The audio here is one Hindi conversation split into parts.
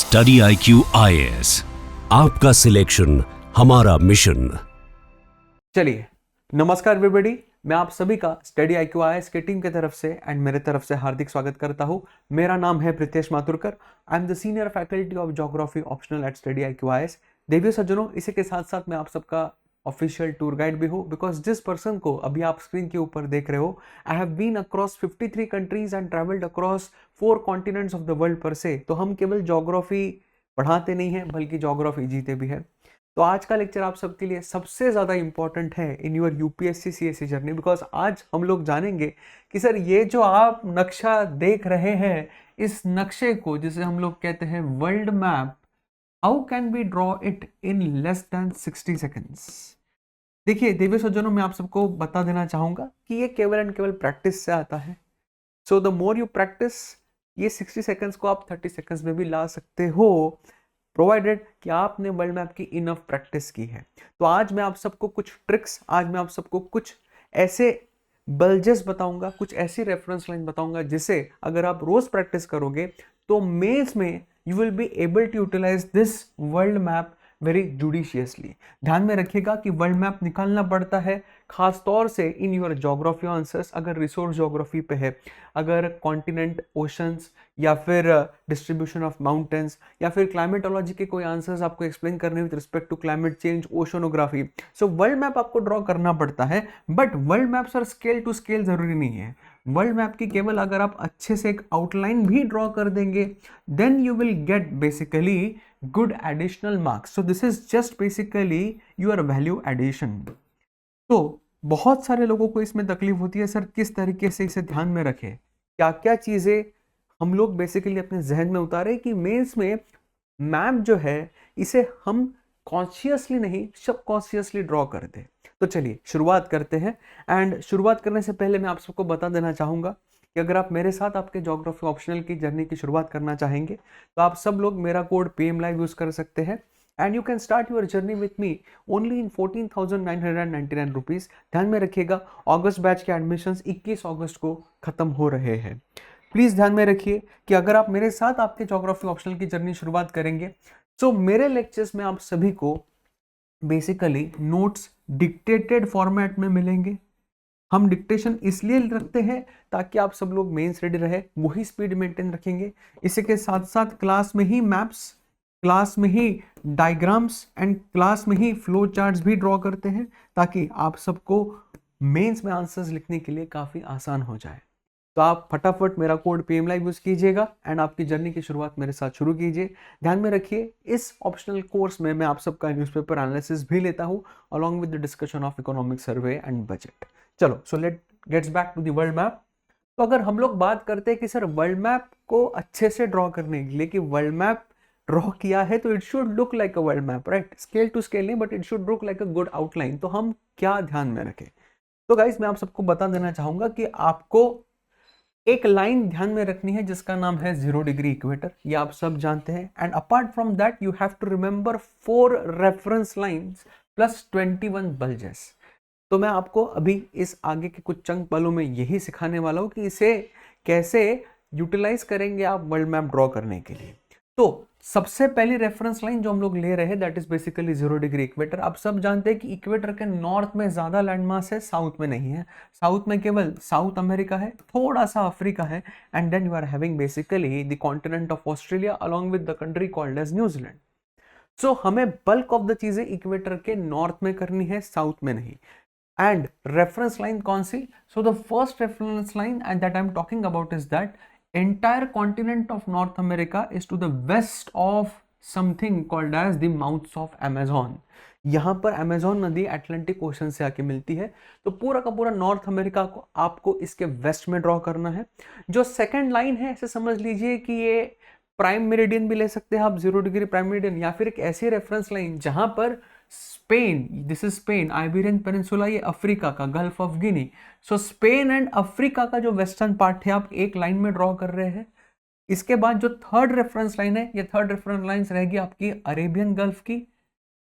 स्टडी IQ IAS, आपका सिलेक्शन हमारा मिशन। चलिए, नमस्कार एवरीबॉडी, मैं आप सभी का स्टडी IQ IAS की टीम की तरफ से एंड मेरे तरफ से हार्दिक स्वागत करता हूं। मेरा नाम है Pritesh Mathurkar. I am the senior faculty of geography optional at study IQ IAS। देवियों सज्जनों, इसी के साथ साथ मैं आप सबका ऑफिशियल टूर गाइड भी हूँ, बिकॉज जिस पर्सन को अभी आप स्क्रीन के ऊपर देख रहे हो, I have been across 53 countries and travelled across 4 continents of the world पर से। तो हम केवल ज्योग्राफी पढ़ाते नहीं हैं, बल्कि ज्योग्राफी जीते भी है। तो आज का लेक्चर आप सबके लिए सबसे ज़्यादा इंपॉर्टेंट है in your UPSC CSE journey, because आज हम लोग जानेंगे कि सर ये जो आप नक्शा देख रहे हैं, इस नक्शे को जिसे हम लोग कहते हैं world map, how can we draw it in less than 60 seconds. देखिए देवी सज्जनों, मैं आप सबको बता देना चाहूँगा कि ये केवल एंड केवल प्रैक्टिस से आता है। So the more you practice, ये 60 सेकेंड्स को आप 30 सेकेंड्स में भी ला सकते हो, प्रोवाइडेड कि आपने वर्ल्ड मैप की इनफ प्रैक्टिस की है। तो आज मैं आप सबको कुछ ट्रिक्स, आज मैं आप सबको कुछ ऐसे बल्जेस बताऊंगा, कुछ ऐसी रेफरेंस लाइन बताऊंगा जिसे अगर आप रोज प्रैक्टिस करोगे तो मेंस में you will be able to utilise this world map very judiciously. ध्यान में रखिएगा कि वर्ल्ड मैप निकालना पड़ता है खास तौर से इन योर ज्योग्राफी आंसर्स, अगर रिसोर्स ज्योग्राफी पे है, अगर कॉन्टिनेंट, ओशंस या फिर डिस्ट्रीब्यूशन ऑफ माउंटेन्स या फिर क्लाइमेटोलॉजी के कोई आंसर्स आपको एक्सप्लेन करने with respect to climate change, oceanography. So world map आपको ड्रॉ करना पड़ता है, but world map sir scale to scale जरूरी नहीं है। वर्ल्ड मैप की केवल अगर आप अच्छे से एक आउटलाइन भी ड्रॉ कर देंगे, then you will get basically good additional marks. So this is just basically your value addition. तो बहुत सारे लोगों को इसमें तकलीफ होती है, सर किस तरीके से इसे ध्यान में रखें, क्या क्या चीज़ें हम लोग बेसिकली अपने जहन में उतारे कि मेंस में मैप जो है इसे हम कॉन्शियसली नहीं, सबकॉन्शियसली ड्रॉ कर दे। तो चलिए शुरुआत करते हैं। एंड शुरुआत करने से पहले मैं आप सबको बता देना चाहूँगा कि अगर आप मेरे साथ आपके ज्योग्राफी ऑप्शनल की जर्नी की शुरुआत करना चाहेंगे तो आप सब लोग मेरा कोड PM Live यूज़ कर सकते हैं and you can start your journey with me only in 14,999 rupees. ध्यान में रखिएगा, अगस्त बैच के एडमिशन्स 21 अगस्त को ख़त्म हो रहे हैं। प्लीज़ ध्यान में रखिए कि अगर आप मेरे साथ आपके ज्योग्राफी ऑप्शनल की जर्नी शुरुआत करेंगे तो मेरे लेक्चर्स में आप सभी को बेसिकली नोट्स डिक्टेटेड फॉर्मेट में मिलेंगे। हम डिक्टेशन इसलिए रखते हैं ताकि आप सब लोग मेंस रेडी रहे, वही स्पीड मेंटेन रखेंगे। इसी के साथ साथ क्लास में ही मैप्स, क्लास में ही डायग्राम्स एंड क्लास में ही फ्लो चार्ट्स भी ड्रॉ करते हैं ताकि आप सबको मेंस में आंसर्स लिखने के लिए काफ़ी आसान हो जाए। तो आप फटाफट मेरा कोड PM Live यूज़ कीजिएगा एंड आपकी जर्नी की शुरुआत मेरे साथ शुरू कीजिए। ध्यान में रखिए, इस ऑप्शनल कोर्स में मैं आप सबका न्यूज़पेपर एनालिसिस भी लेता हूँ along with the discussion of economic survey and budget. चलो, so let gets back to the world map. तो अगर हम लोग बात करते हैं कि सर वर्ल्ड मैप को अच्छे से ड्रॉ करने के लिए, कि वर्ल्ड मैप ड्रॉ किया है तो it should look like a world map, right? Scale to scale नहीं, but it should look like a good outline. तो हम क्या ध्यान में रखें? तो गाइस, मैं आप सबको बता देना चाहूंगा कि आपको एक लाइन ध्यान में रखनी है जिसका नाम है 0 डिग्री इक्वेटर। ये आप सब जानते हैं। And apart from that you have to remember 4 reference lines plus 21 bulges. तो मैं आपको अभी इस आगे के कुछ चंक पलों में यही सिखाने वाला हूं कि इसे कैसे यूटिलाइज करेंगे आप वर्ल्ड मैप ड्रॉ करने के लिए। तो सबसे पहली रेफरेंस लाइन जो हम लोग ले रहे हैं that is basically 0 degree equator. आप सब जानते हैं कि इक्वेटर के नॉर्थ में ज्यादा लैंडमास है, साउथ में नहीं है। साउथ में केवल साउथ अमेरिका है, थोड़ा सा अफ्रीका है, and then you are having basically the continent of Australia along with the country called as New Zealand. So हमें बल्क ऑफ द चीजें इक्वेटर के नॉर्थ में करनी है, साउथ में नहीं। एंड रेफरेंस लाइन कौन सी? So the first reference line and that I am talking about is that entire continent of North America is to the west of something called as the mouths of Amazon। यहाँ पर अमेजोन नदी अटलांटिक ओशन से आके मिलती है। तो पूरा का पूरा नॉर्थ अमेरिका को आपको इसके वेस्ट में ड्रॉ करना है। जो सेकंड लाइन है, ऐसे समझ लीजिए कि ये प्राइम मेरिडियन भी ले सकते हैं आप, 0 डिग्री प्राइम मेरिडियन, या फिर एक ऐसी रेफरेंस लाइन जहां पर Spain, this is Spain, Iberian peninsula, ये अफ्रीका का, gulf of Guinea. So Spain and Africa का जो वेस्टर्न पार्ट है आप एक लाइन में ड्रॉ कर रहे हैं। इसके बाद जो थर्ड रेफरेंस लाइन है, ये थर्ड रेफरेंस लाइन रहेगी आपकी अरेबियन गल्फ की,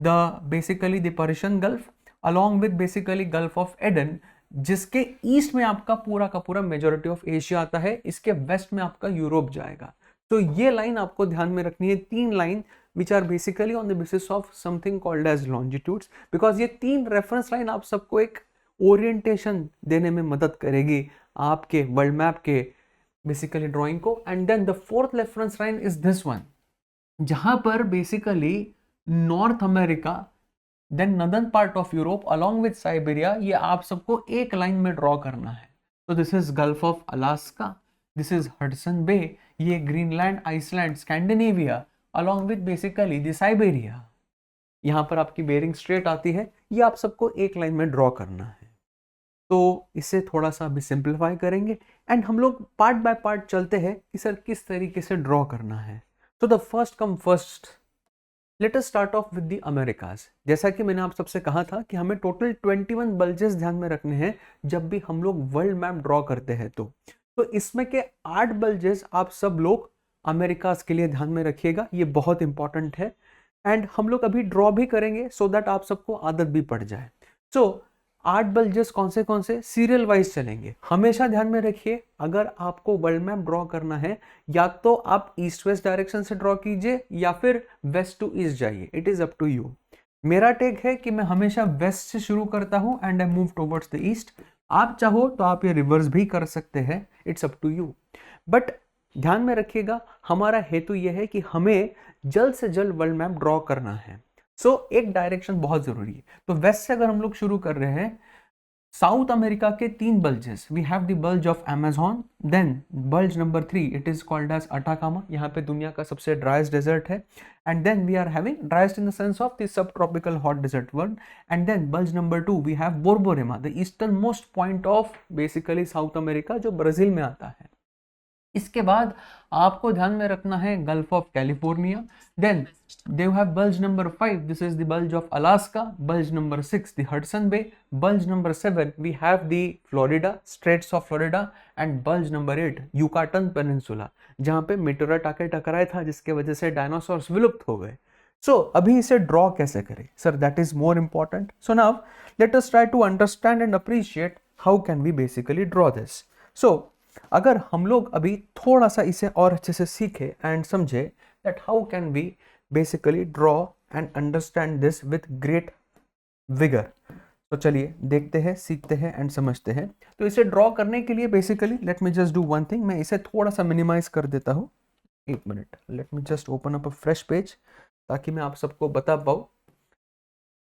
the basically the Persian gulf along with basically Gulf of Aden, जिसके ईस्ट में आपका पूरा का पूरा मेजोरिटी ऑफ एशिया आता है, इसके वेस्ट में आपका यूरोप जाएगा। तो ये लाइन आपको ध्यान में रखनी है, 3 line which are basically on the basis of something called as longitudes, because ये 3 रेफरेंस लाइन आप सबको एक ओरिएंटेशन देने में मदद करेगी आपके वर्ल्ड मैप के बेसिकली ड्राइंग को। And then the fourth reference line is this one, जहां पर basically North America, then northern part of Europe along with Siberia, ये आप सबको एक लाइन में ड्रॉ करना है। तो this is Gulf of Alaska, this is Hudson Bay, ये Greenland, Iceland, Scandinavia along with basically the Siberia, यहाँ पर आपकी बेरिंग स्ट्रेट आती है, ये आप सबको एक लाइन में ड्रॉ करना है। तो इसे थोड़ा सा अभी सिंप्लीफाई करेंगे एंड हम लोग पार्ट बाय पार्ट चलते हैं कि सर किस तरीके से ड्रॉ करना है। तो the first come first, let us start off with the Americas. जैसा कि मैंने आप सबसे कहा था कि हमें टोटल 21 बल्जेस ध्यान में रखने हैं जब भी हम लोग वर्ल्ड मैप ड्रॉ करते हैं। तो इसमें के 8 बल्जेस आप सब लोग अमेरिकाज के लिए ध्यान में रखिएगा, ये बहुत इंपॉर्टेंट है एंड हम लोग अभी ड्रॉ भी करेंगे सो दैट आप सबको आदत भी पड़ जाए। सो 8 बल्जेस कौन से सीरियल वाइज चलेंगे। हमेशा ध्यान में रखिए, अगर आपको वर्ल्ड मैप ड्रॉ करना है या तो आप ईस्ट वेस्ट डायरेक्शन से ड्रॉ कीजिए या फिर वेस्ट टू ईस्ट जाइए, it is up to you. मेरा टेक है कि मैं हमेशा वेस्ट से शुरू करता हूं and I move towards the east. आप चाहो तो आप ये रिवर्स भी कर सकते हैं, it's up to you. But ध्यान में रखिएगा, हमारा हेतु यह है कि हमें जल्द से जल्द वर्ल्ड मैप ड्रॉ करना है। सो एक डायरेक्शन बहुत जरूरी है। तो वेस्ट से अगर हम लोग शुरू कर रहे हैं, साउथ अमेरिका के 3 bulges, we have the bulge of Amazon, then bulge number 3 it is called as Atacama, यहाँ पे दुनिया का सबसे ड्राइस्ट डेजर्ट है। And then we are having driest in the sense of the sub tropical hot desert world. And then bulge number 2 we have Borborema, the eastern most point of basically South America, जो ब्राजील में आता है। इसके बाद आपको ध्यान में रखना है Gulf of California, then they have bulge number 5, this is the bulge of Alaska, bulge number 6 the Hudson Bay, bulge number 7 we have the Florida, Straits of Florida, and bulge number 8 Yucatan Peninsula, जहां पे मेटेओराइट आके टकराया था जिसके वजह से डायनासोर्स विलुप्त हो गए। सो अभी इसे ड्रॉ कैसे करें sir, that is more important. So now let us try to understand and appreciate how can we basically draw this. So अगर हम लोग अभी थोड़ा सा इसे और अच्छे से सीखे एंड समझे that how can we basically draw and understand this with great vigour, तो चलिए देखते हैं, सीखते हैं एंड समझते हैं। तो इसे ड्रॉ करने के लिए basically let me just do one thing, मैं इसे थोड़ा सा मिनिमाइज कर देता हूँ। एक minute, late me just open up अ फ्रेश पेज ताकि मैं आप सबको बता पाऊँ।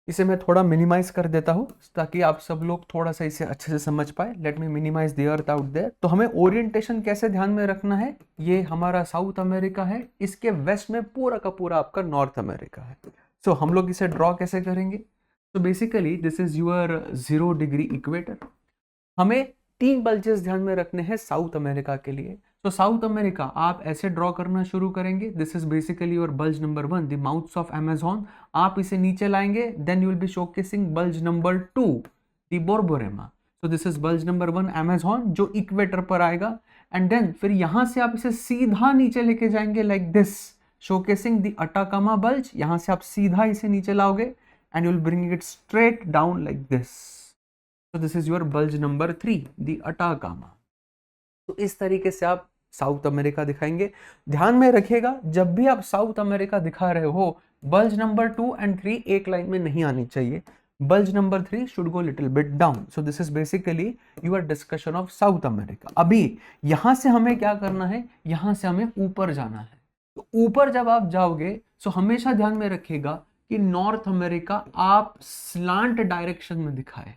इसे मैं थोड़ा मिनिमाइज कर देता हूँ ताकि आप सब लोग थोड़ा सा इसे अच्छे से समझ पाए। Let me minimise the earth out there. तो हमें ओरिएंटेशन कैसे ध्यान में रखना है, ये हमारा साउथ अमेरिका है, इसके वेस्ट में पूरा का पूरा आपका नॉर्थ अमेरिका है। सो हम लोग इसे ड्रॉ कैसे करेंगे, तो basically this is your 0 degree equator. हमें 3 बल्जेस ध्यान में रखने हैं साउथ अमेरिका के लिए। तो साउथ अमेरिका आप ऐसे ड्रॉ करना शुरू करेंगे, this is basically your bulge number 1 the mouths of Amazon, आप इसे नीचे लाएंगे, then you will be showcasing bulge number 2 the Borborema. So this is bulge number 1 Amazon जो इक्वेटर पर आएगा, एंड देन फिर यहां से आप इसे सीधा नीचे लेके जाएंगे like this, showcasing the Atacama bulge. यहां से आप सीधा इसे नीचे लाओगे and you will bring it straight down like this. So this is your bulge number 3 the Atacama. तो इस तरीके से आप साउथ अमेरिका दिखाएंगे। ध्यान में रखिएगा, जब भी आप साउथ अमेरिका दिखा रहे हो, बल्ज नंबर 2 एंड 3 एक लाइन में नहीं आनी चाहिए। Bulge number 3 should go little bit down. So this is basically your discussion of south America. अभी यहां से हमें क्या करना है, यहां से हमें ऊपर जाना है। तो ऊपर जब आप जाओगे तो हमेशा ध्यान में रखिएगा कि नॉर्थ अमेरिका आप स्लांट डायरेक्शन में दिखाए।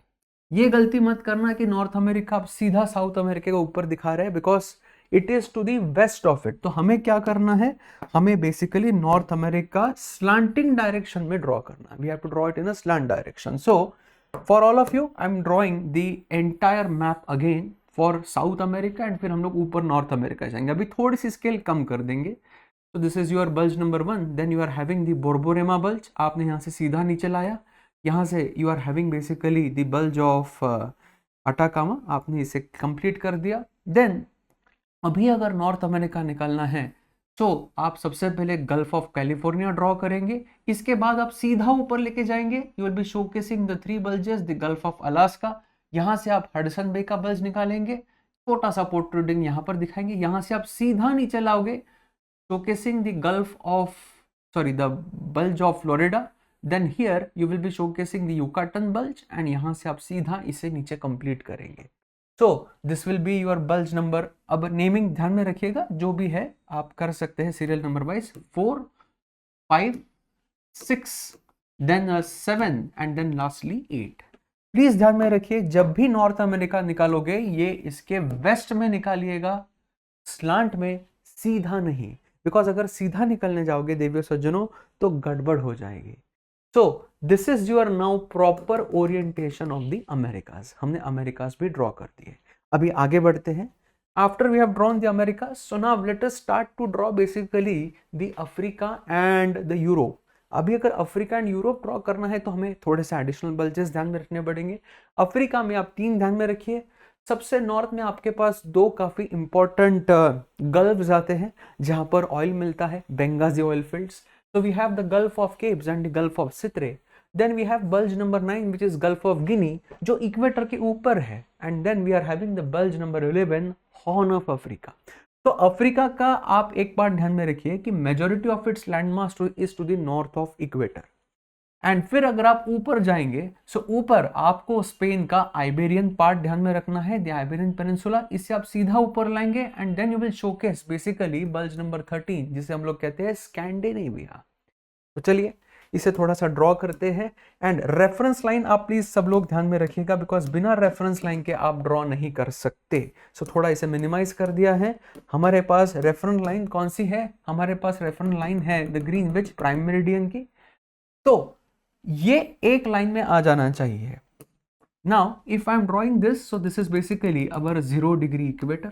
ये गलती मत करना कि नॉर्थ अमेरिका आप सीधा साउथ अमेरिका के ऊपर दिखा रहे हैं, because it is to the west of it. तो हमें क्या करना है, हमें basically North America slanting direction में ड्रॉ करना है। We have to draw it in a slant direction. So for all of you I am drawing the entire map again for South America, and फिर हम लोग ऊपर नॉर्थ अमेरिका जाएंगे। अभी थोड़ी सी स्केल कम कर देंगे। तो this is your bulge number 1, then you are having the Borborema bulge, आपने यहाँ से सीधा नीचे लाया। यहाँ से you are having basically the bulge of Atacama, आपने इसे कंप्लीट कर दिया। देन अभी अगर नॉर्थ अमेरिका निकालना है तो आप सबसे पहले गल्फ ऑफ कैलिफोर्निया ड्रॉ करेंगे। इसके बाद आप सीधा ऊपर लेके जाएंगे, you will be showcasing the 3 bulges the gulf of Alaska. यहाँ से आप हडसन बे का बल्ज निकालेंगे, छोटा सा प्रोट्रूडिंग यहाँ पर दिखाएंगे। यहाँ से आप सीधा नीचे लाओगे showcasing the Gulf of, sorry, the bulge of Florida. Then here you will be showcasing the Yucatan bulge and यहाँ से आप सीधा इसे नीचे कंप्लीट करेंगे. So this will be your bulge number. अब नेमिंग ध्यान में रखिएगा, जो भी है आप कर सकते हैं serial number wise, 4, 5, 6, then 7 and then lastly 8. Please ध्यान में रखिए, जब भी नॉर्थ अमेरिका निकालोगे ये इसके वेस्ट में निकालिएगा, स्लांट में, सीधा नहीं. बिकॉज अगर सीधा निकलने जाओगे देवियों सज्जनों तो गड़बड़ हो जाएगी. So this is your now proper orientation of the Americas. हमने अमेरिकाज भी ड्रॉ कर दिए. अभी आगे बढ़ते हैं. After we have drawn the America, so now let us start to draw basically the Africa and the Europe. अभी अगर अफ्रीका एंड यूरोप ड्रॉ करना है तो हमें थोड़े से एडिशनल बल्जेस ध्यान में रखने पड़ेंगे. अफ्रीका में आप 3 ध्यान में रखिए. सबसे नॉर्थ में आपके पास 2 काफी इंपॉर्टेंट गल्फ्स आते हैं जहां पर ऑयल मिलता है, Benghazi oil fields. So we have the Gulf of Cabes and the Gulf of Sitre. Then we have bulge number 9 which is Gulf of Guinea जो इक्वेटर के ऊपर है. And then we are having the bulge number 11 Horn of Africa. तो अफ्रीका का आप एक बात ध्यान में रखिए कि majority of its land mass is to the north of equator. And फिर अगर आप ऊपर जाएंगे सो ऊपर आपको स्पेन का आइबेरियन पार्ट ध्यान में रखना है, द आइबेरियन पेनिनसुला. इससे आप सीधा ऊपर लाएंगे and then you will showcase basically bulge number 13 जिसे हम लोग कहते हैं स्कैंडिनेविया. तो चलिए इसे थोड़ा सा ड्रॉ करते हैं. एंड रेफरेंस लाइन आप प्लीज सब लोग ध्यान में रखिएगा बिकॉज बिना रेफरेंस लाइन के आप ड्रॉ नहीं कर सकते. सो थोड़ा इसे मिनिमाइज कर दिया है. हमारे पास रेफरेंस लाइन कौन सी है? हमारे पास रेफरेंस लाइन है द ग्रीनविच प्राइम मेरिडियन की. तो ये एक लाइन में आ जाना चाहिए. Now if I am drawing this, so this is basically our 0 degree equator.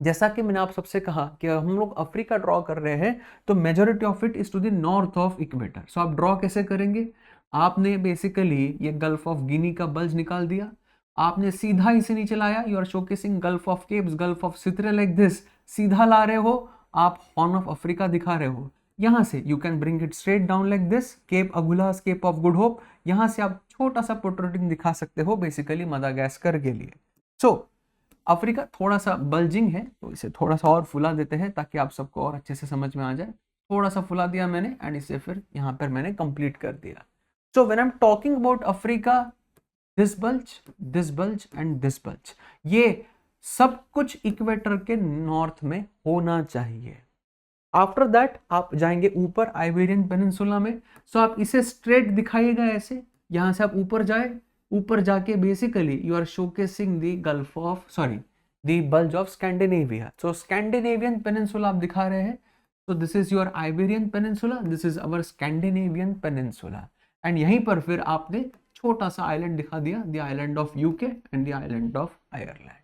जैसा कि मैंने आप सबसे कहा कि हम लोग अफ्रीका ड्रॉ कर रहे हैं तो majority of it is to the north of equator. So आप ड्रॉ कैसे करेंगे? आपने बेसिकली ये गल्फ ऑफ गिनी का बल्ज निकाल दिया, आपने सीधा इसे नीचे लाया. You are showcasing Gulf of Gabes, Gulf of सित्रे लाइक दिस. सीधा ला रहे हो, आप हॉर्न ऑफ अफ्रीका दिखा रहे हो. यहां से you can bring it straight down like this, Cape Agulhas, Cape of Good Hope. यहां से आप छोटा सा प्रोट्रूडिंग दिखा सकते हो बेसिकली मदागास्कर के लिए. सो अफ्रीका थोड़ा सा बल्जिंग है तो इसे थोड़ा सा और फुला देते हैं ताकि आप सबको और अच्छे से समझ में आ जाए. थोड़ा सा फुला दिया मैंने एंड इसे फिर यहाँ पर मैंने कंप्लीट कर दिया. So when I am talking about Africa, this bulge and this bulge, ये सब कुछ इक्वेटर के नॉर्थ में होना चाहिए. आफ्टर दैट आप जाएंगे ऊपर आइबेरियन पेनिनसुला में. सो आप इसे स्ट्रेट दिखाइएगा ऐसे. यहां से आप ऊपर जाए, ऊपर जाके basically you are showcasing the gulf of, sorry, the bulge of Scandinavia. So Scandinavian Peninsula आप दिखा रहे हैं. So this is your Iberian Peninsula, this is our Scandinavian Peninsula. And यहीं पर फिर आपने छोटा सा आइलैंड दिखा दिया, the island of UK and the island of Ireland.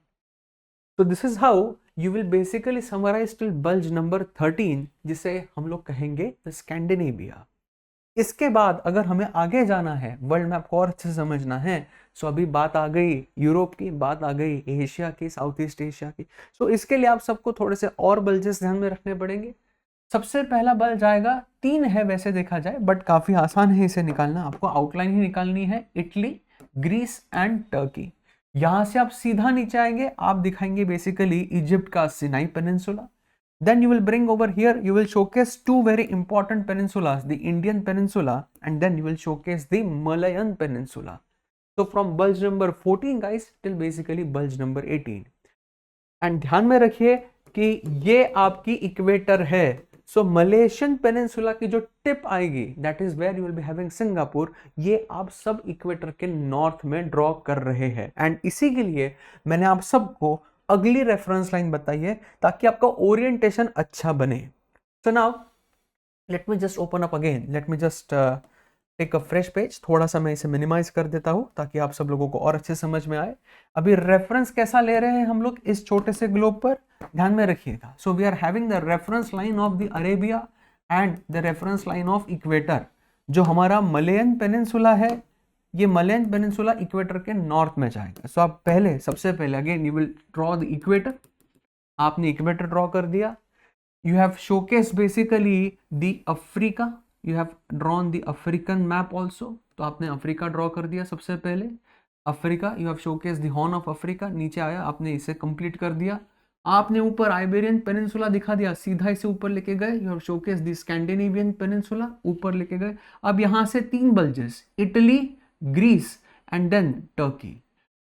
So this is how you will basically summarize till bulge number 13 जिसे हम लोग कहेंगे the Scandinavia. इसके बाद अगर हमें आगे जाना है, वर्ल्ड मैप को और अच्छे से समझना है, सो अभी बात आ गई यूरोप की, बात आ गई एशिया की, साउथ ईस्ट एशिया की. सो इसके लिए आप सबको थोड़े से और बल्जेस ध्यान में रखने पड़ेंगे. सबसे पहला बल्ज आएगा, 3 है वैसे देखा जाए बट काफी आसान है इसे निकालना. आपको आउटलाइन ही निकालनी है. Italy, Greece and Turkey. यहां से आप सीधा नीचे आएंगे, आप दिखाएंगे बेसिकली इजिप्ट का Sinai peninsula. Then you will bring over here, you will showcase 2 very important peninsulas, the Indian Peninsula and then you will showcase the Malayan Peninsula. So from bulge number 14 guys till basically bulge number 18. And ध्यान में रखिए कि ये आपकी इक्वेटर है. सो मलेशियन पेनिनसुला की जो टिप आएगी, that is where you will be having Singapore, ये आप सब इक्वेटर के नॉर्थ में ड्रॉ कर रहे हैं. एंड इसी के लिए मैंने आप सबको अगली रेफरेंस लाइन बताई है ताकि आपका ओरिएंटेशन अच्छा बने. So now let me just open up again, let me just take a fresh page. थोड़ा सा मैं इसे मिनिमाइज कर देता हूं ताकि आप सब लोगों को और अच्छे समझ में आए. अभी रेफरेंस कैसा ले रहे हैं हम लोग इस छोटे से ग्लोब पर, ध्यान में रखिएगा. So we are having the reference line of the Arabia and the reference line of equator. जो हमारा मलयन पेनिनसुला है, ये मलयन पेनिनसुला इक्वेटर के नॉर्थ में जाएगा. सो आप पहले, सबसे पहले again you will draw the equator. आपने इक्वेटर ड्रॉ कर दिया. You have showcase basically the Africa, you have drawn the African map also. तो आपने अफ्रीका ड्रॉ कर दिया सबसे पहले. Africa, you have showcase the horn of Africa. नीचे आया, आपने इसे कंप्लीट कर दिया. आपने ऊपर आइबेरियन पेनिनसुला दिखा दिया, सीधा इसे ऊपर लेके गए, you have showcase the Scandinavian Peninsula, ऊपर लेके गए। अब यहां से 3 bulges, Italy, Greece and then Turkey.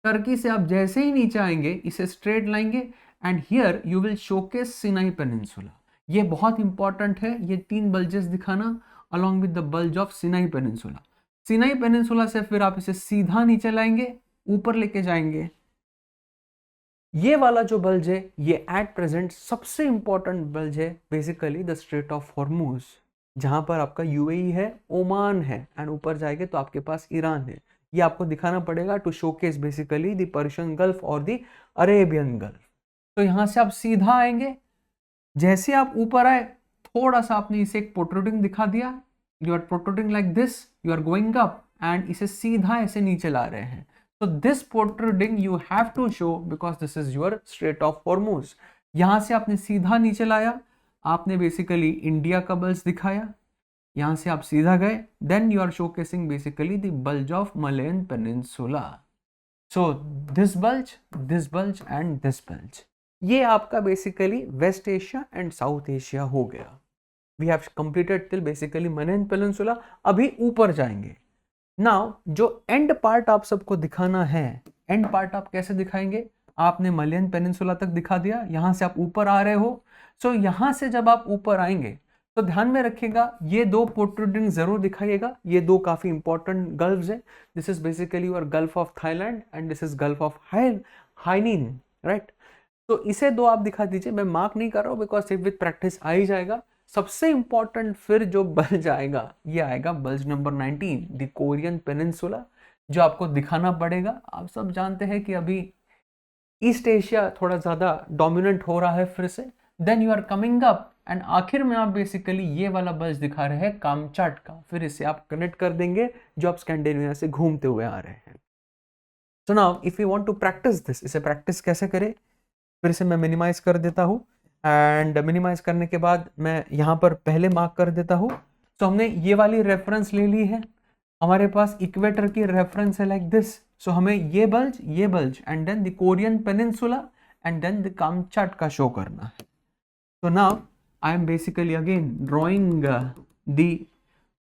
Turkey से आप जैसे ही नीचे आएंगे इसे स्ट्रेट लाएंगे and here you will showcase Sinai Peninsula. ये बहुत इंपॉर्टेंट है, ये 3 बल्जेस दिखाना along with the bulge of Sinai Peninsula. Sinai Peninsula से फिर आप इसे सीधा नीचे लाएंगे, यूपर लेके जाएंगे। ये वाला जो बल्ज है ये एट प्रेजेंट सबसे इंपॉर्टेंट बल्ज है, basically the strait of Hormuz, जहां पर आपका यूएई है, ओमान है एंड ऊपर जाएंगे तो आपके पास ईरान है। ये आपको दिखाना पड़ेगा to showcase basically the Persian gulf और द अरेबियन गल्फ। तो यहां से आप सीधा आएंगे, जैसे आप ऊपर आए थोड़ा सा आपने इसे एक प्रोट्रूडिंग दिखा दिया, you are protruding like this, you are going up and इसे सीधा ऐसे नीचे ला रहे हैं। So this protruding you have to show because this is your Strait of Hormuz। यहां से आपने सीधा नीचे लाया, आपने बेसिकली इंडिया का बल्ज दिखाया, यहां से आप सीधा गए, then you are showcasing basically the bulge of Malayan Peninsula। So this bulge and this bulge, ये आपका basically West Asia and South Asia हो गया। We have completed till basically Malayan Peninsula। अभी ऊपर जाएंगे। नाउ जो एंड पार्ट आप सबको दिखाना है, एंड पार्ट आप कैसे दिखाएंगे, आपने मलयन पेनिनसुला तक दिखा दिया, यहां से आप ऊपर आ रहे हो। सो यहां से जब आप ऊपर आएंगे तो ध्यान में रखिएगा ये 2 प्रोट्रूडिंग जरूर दिखाइएगा, ये 2 काफी इंपॉर्टेंट गल्फ्स है। This is basically your Gulf of Thailand and this is Gulf of Hainan, right. तो इसे 2 आप दिखा दीजिए, मैं मार्क नहीं कर रहा हूं बिकॉज विद प्रैक्टिस आ ही जाएगा। सबसे इंपॉर्टेंट फिर जो बल्ज आएगा ये आएगा bulge number 19, the Korean peninsula, जो आपको दिखाना पड़ेगा। आप सब जानते हैं कि अभी ईस्ट एशिया थोड़ा ज्यादा डोमिनेंट हो रहा है फिर से, then you are coming up and आखिर में आप बेसिकली ये वाला बल्ज दिखा रहे हैं कामचाट का, फिर इसे आप कनेक्ट कर देंगे जो आप स्कैंडिनेविया से घूमते हुए आ रहे हैं। So now if you want to practice this, इसे प्रैक्टिस कैसे करें, फिर से मैं मिनिमाइज कर देता हूँ एंड मिनिमाइज करने के बाद मैं यहाँ पर पहले मार्क कर देता हूँ। तो हमने ये वाली रेफरेंस ले ली है, हमारे पास इक्वेटर की रेफरेंस है लाइक दिस। सो हमें ये bulge and then the Korean peninsula and then the Kamchatka show करना है। तो now I am basically again drawing the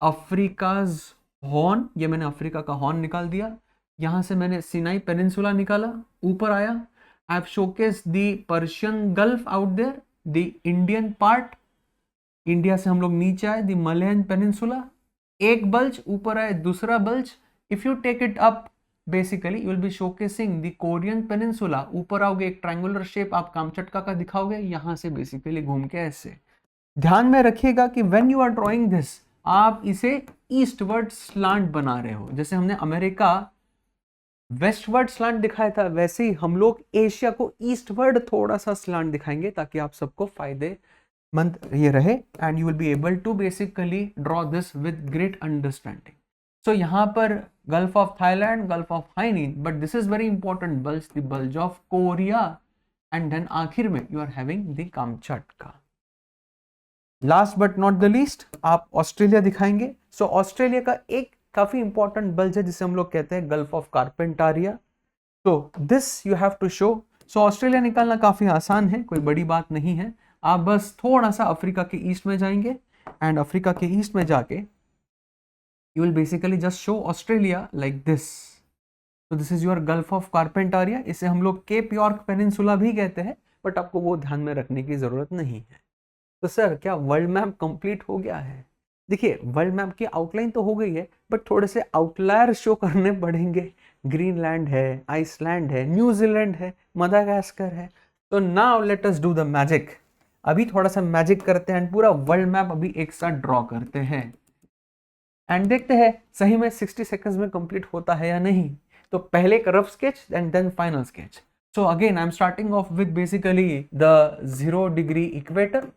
Africa's horn, ये मैंने अफ्रीका का हॉर्न निकाल दिया, यहाँ से मैंने सिनाई पेनिनसुला निकाला, ऊपर आया, I have showcased the Persian Gulf out there, the Indian part, India से हम लोग नीचे आए, the Malayan Peninsula, एक बल्ज, ऊपर आए दूसरा bulge. If you take it up, basically you will be showcasing the Korean Peninsula। ऊपर आओगे एक ट्रायंगुलर शेप आप कामचटका का दिखाओगे, यहाँ से बेसिकली घूम के ऐसे। ध्यान में रखिएगा कि when you are drawing this, आप इसे ईस्टवर्ड स्लांट बना रहे हो। जैसे हमने अमेरिका वेस्टवर्ड स्लांट दिखाया था, वैसे ही हम लोग एशिया को ईस्टवर्ड थोड़ा सा स्लांट दिखाएंगे ताकि आप सबको फायदेमंद ये रहे and you will be able to basically draw this with great understanding. So यहाँ पर Gulf of Thailand, Gulf of Hainan, but this is very important bulge, the bulge of Korea and then आखिर में you are having the Kamchatka. Last but not the least आप ऑस्ट्रेलिया दिखाएंगे। सो ऑस्ट्रेलिया का एक काफी इंपॉर्टेंट बल्ज है जिसे हम लोग कहते हैं गल्फ ऑफ कारपेंटारिया। तो this you have to show. So Australia निकालना काफी आसान है, कोई बड़ी बात नहीं है। आप बस थोड़ा सा अफ्रीका के ईस्ट में जाएंगे एंड अफ्रीका के ईस्ट में जाके you will basically just show Australia like this. तो this is your Gulf of Carpentaria. इसे हम लोग केप यॉर्क पेनिनसुला भी कहते हैं, बट आपको वो ध्यान में रखने की जरूरत नहीं है। तो सर क्या वर्ल्ड मैप कंप्लीट हो गया है? देखिए वर्ल्ड मैप की आउटलाइन तो हो गई है, बट थोड़े से आउटलायर शो करने पड़ेंगे। ग्रीनलैंड है, आइसलैंड है, न्यूजीलैंड है, मदागास्कर है। तो now let us do the magic. अभी थोड़ा सा मैजिक करते हैं एंड पूरा वर्ल्ड मैप अभी एक साथ ड्रॉ करते हैं एंड देखते हैं सही में 60 सेकंड्स में कंप्लीट होता है या नहीं। तो पहले एक rough sketch and then final sketch. So again I am starting off with basically the 0 degree equator.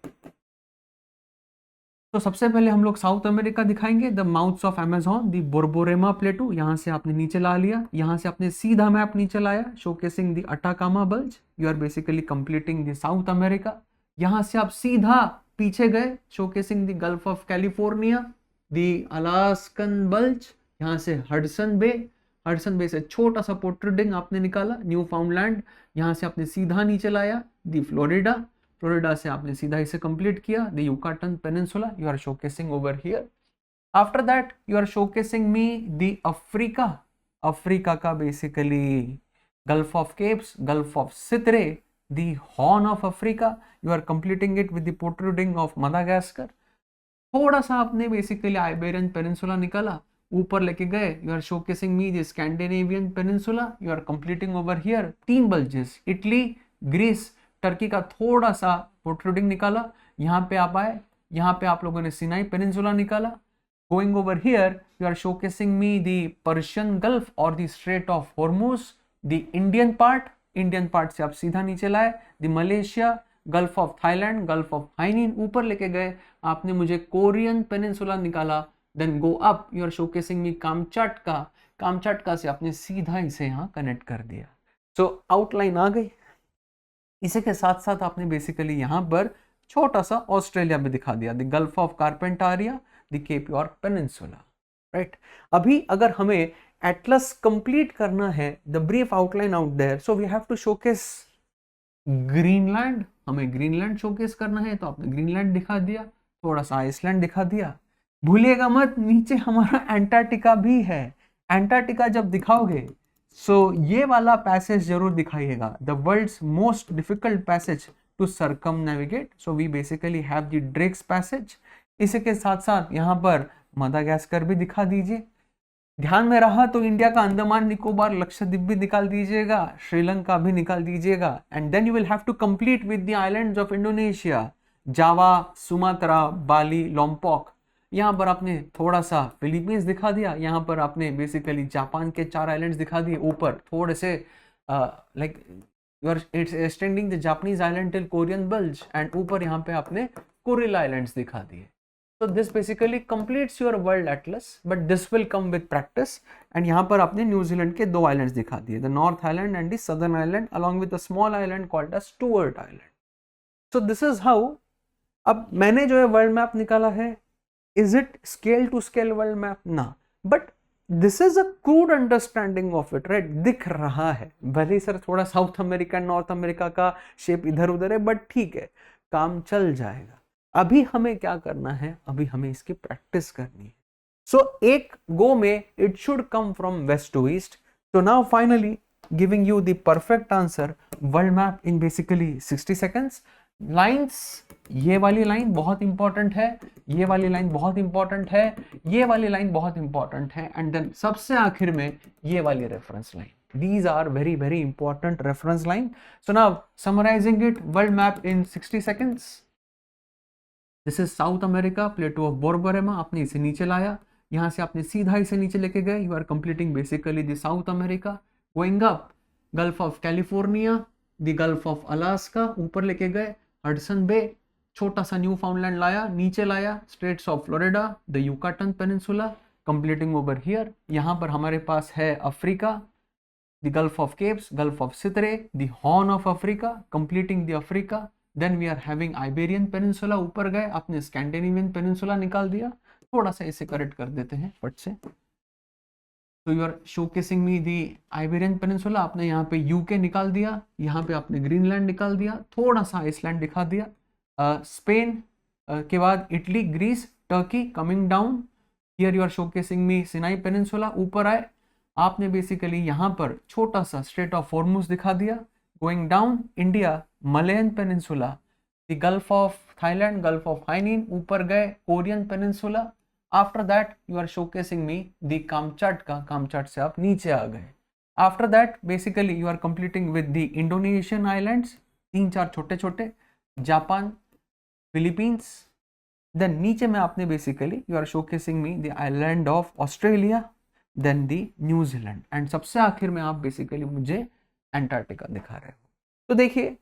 तो सबसे पहले हम लोग साउथ अमेरिका दिखाएंगे, the mouths of Amazon, the Borborema plateau. यहाँ से आपने नीचे ला लिया, यहाँ से आपने सीधा मैप नीचे लाया, showcasing the Atacama bulge. You are basically completing the South America. यहाँ से आप सीधा पीछे गए, showcasing the gulf of California, the Alaskan bulge. यहाँ से हडसन बे, हडसन बे से छोटा सा प्रोट्रूडिंग आपने निकाला, न्यू फाउंडलैंड, यहाँ से आपने सीधा नीचे लाया दी फ्लोरिडा, फ्लोरिडा से आपने सीधा इसे कंप्लीट किया the Yucatan peninsula, you are showcasing over here. After that you are showcasing me the Africa, Africa का basically Gulf of Gabes, Gulf of सितरे, the horn of Africa, you are completing it with the protruding of Madagascar. थोड़ा सा आपने बेसिकली आइबेरियन पेनिनसुला निकाला, ऊपर लेके गए, you are showcasing me the Scandinavian Peninsula, you are completing over here 3 bulges, Italy, Greece, Turkey का थोड़ा सा प्रोट्रूडिंग निकाला, यहाँ पे आप आए, यहाँ पे आप लोगों ने सिनाई पेनिनसुला निकाला। Going over here you are showcasing me the Persian gulf और the strait of Hormuz, the Indian part से आप सीधा नीचे लाए, the Malaysia, Gulf of Thailand, Gulf of Hainan, ऊपर लेके गए, आपने मुझे कोरियन पेनिनसुला निकाला। Then go up, you are showcasing me Kamchatka, Kamchatka से आपने सीधा इसे यहाँ कनेक्ट कर दिया। सो आउटलाइन आ गई। इसी के साथ साथ आपने बेसिकली यहाँ पर छोटा सा ऑस्ट्रेलिया भी दिखा दिया, the gulf of Carpentaria, the Cape York peninsula, right. अभी अगर हमें एटलस कंप्लीट करना है, the brief outline out there, so we have to showcase Greenland, हमें ग्रीनलैंड शोकेस करना है, तो आपने ग्रीनलैंड दिखा दिया, थोड़ा सा आइसलैंड दिखा दिया। भूलिएगा मत, नीचे हमारा एंटार्क्टिका भी है। एंटार्क्टिका जब दिखाओगे सो ये वाला पैसेज जरूर दिखाइएगा, the world's most difficult passage to circumnavigate, so we basically have the Drake's passage. इसी के साथ साथ यहाँ पर मडागास्कर भी दिखा दीजिए। ध्यान में रहा तो इंडिया का अंडमान निकोबार लक्षद्वीप भी निकाल दीजिएगा, श्रीलंका भी निकाल दीजिएगा, and then you will have to complete with the islands of Indonesia, Java, Sumatra, Bali, Lombok. यहाँ पर आपने थोड़ा सा फिलीपींस दिखा दिया, यहाँ पर आपने बेसिकली जापान के 4 आइलैंड्स दिखा दिए, ऊपर थोड़े से like you are it's extending the Japanese island till Korean bulge, and ऊपर यहाँ पे आपने कुरिल आइलैंड्स दिखा दिए। So this basically completes your world atlas, but this will come with practice. And यहाँ पर आपने न्यूजीलैंड के 2 आइलैंड्स दिखा दिए, the North Island and the Southern Island, along with a small island called as Stewart Island. So this is how, अब मैंने जो है वर्ल्ड मैप निकाला है, is it scale to scale world map? ना, but this is a crude understanding of it, right? दिख रहा है, भले ही सर थोड़ा साउथ अमेरिका, नॉर्थ अमेरिका का शेप इधर उधर है, बट ठीक है, काम चल जाएगा। अभी हमें क्या करना है, अभी हमें इसकी प्रैक्टिस करनी है। सो एक गो में it should come from west to east. So now finally giving you the perfect answer, world map in basically 60 seconds. Lines, ये वाली लाइन बहुत इंपॉर्टेंट है, ये वाली लाइन बहुत इंपॉर्टेंट है, ये वाली लाइन बहुत इंपॉर्टेंट है, एंड देन सबसे आखिर में ये वाली reference line. These are very very important reference line. So now summarizing it, world map in 60 seconds. This is South America, plateau of Borborema, आपने इसे नीचे लाया, यहाँ से आपने सीधा इसे नीचे लेके गए, you are completing basically the South America. Going up, Gulf of California, the gulf of Alaska, ऊपर लेके गए, हडसन बे, छोटा सा न्यू फाउंडलैंड लाया, नीचे लाया, straits of Florida, the Yucatan peninsula, completing over here. यहाँ पर हमारे पास है Africa, the gulf of Gabes, Gulf of सितरे, the horn of Africa, completing the Africa. Then we are having Iberian peninsula, ऊपर गए, आपने स्कैंडिनेवियन पेनिनसुला निकाल दिया, थोड़ा सा इसे करेक्ट कर देते हैं फट से। तो you are showcasing me the Iberian Peninsula, आपने यहाँ पे यूके निकाल दिया, यहाँ पे आपने ग्रीनलैंड निकाल दिया, थोड़ा सा आइसलैंड दिखा दिया, स्पेन के बाद Italy, Greece, Turkey, coming down. Here you are showcasing me Sinai Peninsula, ऊपर आए, आपने बेसिकली यहाँ पर छोटा सा स्ट्रेट ऑफ हॉर्मुज दिखा दिया। Going down, India, Malayan peninsula, the gulf of Thailand, Gulf of Hainan, ऊपर गए, Korean peninsula. After that you are showcasing me the Kamchatka, Kamchatka से आप नीचे आ गए। After that basically you are completing with the Indonesian islands, 3-4 छोटे छोटे, जापान, फिलीपींस। देन नीचे में आपने basically you are showcasing me the island of Australia, then the New Zealand, and सबसे आखिर में आप बेसिकली मुझे एंटार्क्टिका दिखा रहे हो। तो देखिए,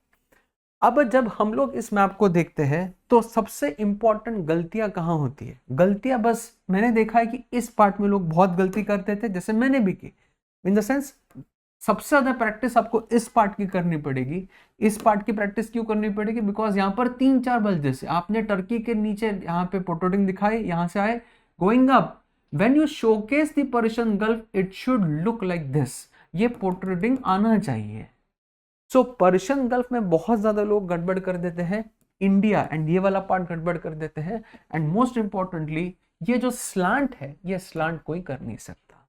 अब जब हम लोग इस मैप को देखते हैं तो सबसे इंपॉर्टेंट गलतियां कहाँ होती है? गलतियां बस मैंने देखा है कि इस पार्ट में लोग बहुत गलती करते थे, जैसे मैंने भी की। इन द सेंस सबसे ज्यादा प्रैक्टिस आपको इस पार्ट की करनी पड़ेगी। इस पार्ट की प्रैक्टिस क्यों करनी पड़ेगी? बिकॉज यहाँ पर 3-4 बल, जैसे आपने टर्की के नीचे यहाँ पे प्रोटोटिंग दिखाई, यहाँ से आए, going up, when you showcase the Persian gulf it should look like this, ये पोर्ट्रेटिंग आना चाहिए। सो पर्शियन गल्फ में बहुत ज्यादा लोग गड़बड़ कर देते हैं, इंडिया एंड ये वाला पार्ट गड़बड़ कर देते हैं, एंड मोस्ट इंपॉर्टेंटली ये जो स्लांट है, ये स्लांट कोई कर नहीं सकता,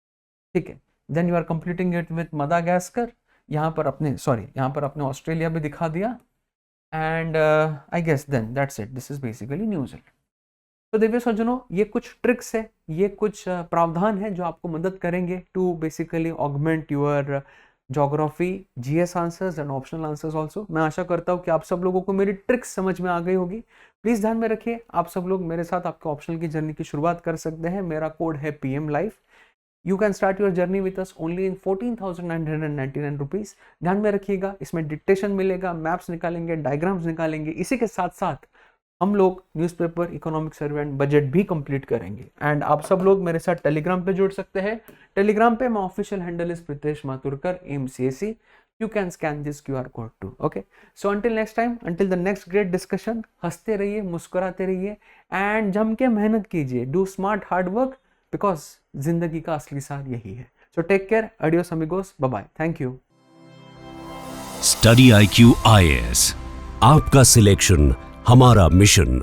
ठीक है। Then you are completing it with Madagascar, यहाँ पर अपने ऑस्ट्रेलिया भी दिखा दिया, and I guess then that's it, this is basically New Zealand. तो देवियों सज्जनों, ये कुछ ट्रिक्स है, ये कुछ प्रावधान है जो आपको मदद करेंगे to basically augment your geography GS answers and optional answers also. मैं आशा करता हूँ कि आप सब लोगों को मेरी ट्रिक्स समझ में आ गई होगी। प्लीज ध्यान में रखिए, आप सब लोग मेरे साथ आपके ऑप्शनल की जर्नी की शुरुआत कर सकते हैं। मेरा कोड है PM Life। You can start your journey with us only in 14,999 rupees. ध्यान में रखिएगा, इसमें डिक्टेशन मिलेगा, मैप्स निकालेंगे, डायग्राम्स निकालेंगे, इसी के साथ साथ हम लोग newspaper, economic survey and budget भी कंप्लीट करेंगे। एंड आप सब लोग मेरे साथ टेलीग्राम पे जुड़ सकते हैं। टेलीग्राम पे मैं official handle is Pritesh Mathurkar AIMCAC। You can scan this QR code to. Okay, so until next time, until the next great discussion, हंसते रहिए, मुस्कुराते रहिए एंड जम के मेहनत कीजिए। Do smart hard work, because जिंदगी का असली सार यही है। So take care, adios amigos, bye bye, thank you. Study IQ IAS, आपका सिलेक्शन हमारा मिशन।